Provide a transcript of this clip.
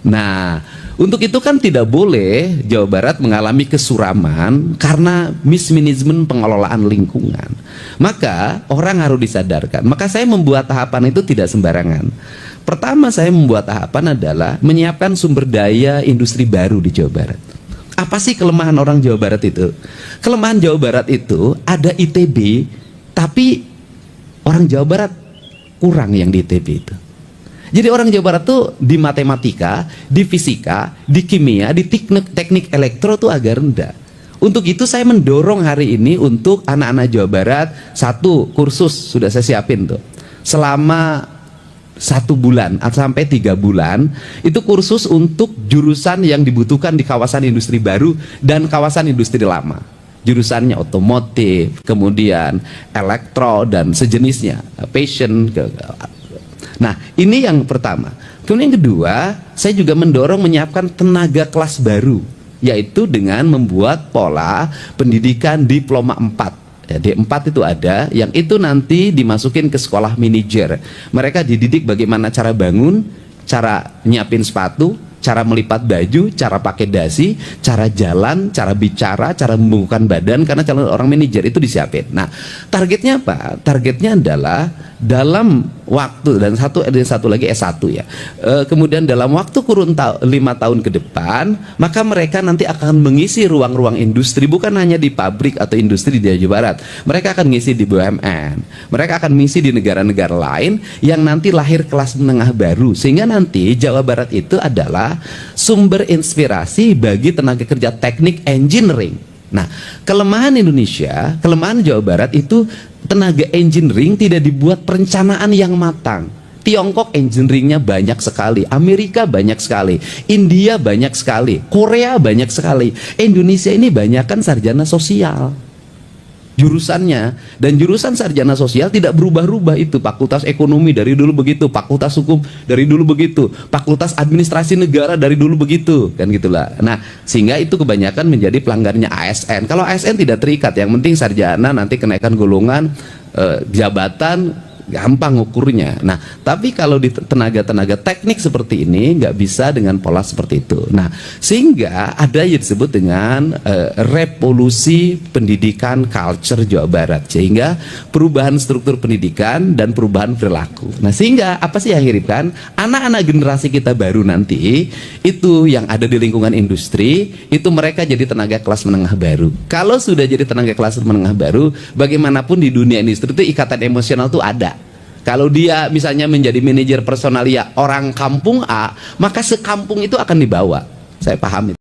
Nah, untuk itu kan tidak boleh Jawa Barat mengalami kesuraman karena mismanagement pengelolaan lingkungan. Maka orang harus disadarkan. Maka saya membuat tahapan itu tidak sembarangan. Pertama saya membuat tahapan adalah menyiapkan sumber daya industri baru di Jawa Barat. Apa sih kelemahan orang Jawa Barat itu? Kelemahan Jawa Barat itu ada ITB, tapi orang Jawa Barat kurang yang di ITB itu. Jadi orang Jawa Barat tuh di matematika, di fisika, di kimia, di teknik elektro tuh agak rendah. Untuk itu saya mendorong hari ini untuk anak-anak Jawa Barat, satu kursus sudah saya siapin tuh. Selama 1 bulan sampai 3 bulan itu kursus untuk jurusan yang dibutuhkan di kawasan industri baru dan kawasan industri lama. Jurusannya otomotif, kemudian elektro dan sejenisnya, fashion. Nah, ini yang pertama. Kemudian yang kedua, saya juga mendorong menyiapkan tenaga kelas baru, yaitu dengan membuat pola pendidikan diploma 4. Ya, D4 itu ada, yang itu nanti dimasukin ke sekolah manajer. Mereka dididik bagaimana cara bangun, cara nyiapin sepatu, cara melipat baju, cara pakai dasi, cara jalan, cara bicara, cara membukukan badan, karena calon orang manajer itu disiapin. Nah, targetnya apa? Targetnya adalah dalam waktu, dan satu lagi S1 ya. Kemudian dalam waktu kurun 5 tahun ke depan, maka mereka nanti akan mengisi ruang-ruang industri, bukan hanya di pabrik atau industri di Jawa Barat. Mereka akan ngisi di BUMN. Mereka akan mengisi di negara-negara lain yang nanti lahir kelas menengah baru, sehingga nanti Jawa Barat itu adalah sumber inspirasi bagi tenaga kerja teknik engineering. Nah, kelemahan Indonesia, kelemahan Jawa Barat itu tenaga engineering tidak dibuat perencanaan yang matang. Tiongkok engineeringnya banyak sekali, Amerika banyak sekali, India banyak sekali, Korea banyak sekali. Indonesia ini banyak kan sarjana sosial jurusannya, dan jurusan sarjana sosial tidak berubah-ubah. Itu fakultas ekonomi dari dulu begitu, fakultas hukum dari dulu begitu, fakultas administrasi negara dari dulu begitu, kan gitulah. Nah, sehingga itu kebanyakan menjadi pelanggarnya ASN. Kalau ASN tidak terikat, yang penting sarjana, nanti kenaikan golongan, jabatan gampang ukurnya. Nah, tapi kalau di tenaga-tenaga teknik seperti ini nggak bisa dengan pola seperti itu. Nah, sehingga ada yang disebut dengan revolusi pendidikan culture Jawa Barat, sehingga perubahan struktur pendidikan dan perubahan perilaku. Nah, sehingga apa sih yang hiripkan? Anak-anak generasi kita baru nanti itu yang ada di lingkungan industri, itu mereka jadi tenaga kelas menengah baru. Kalau sudah jadi tenaga kelas menengah baru, bagaimanapun di dunia industri itu ikatan emosional itu ada. Kalau dia misalnya menjadi manajer personalia orang kampung A, maka sekampung itu akan dibawa. Saya paham itu.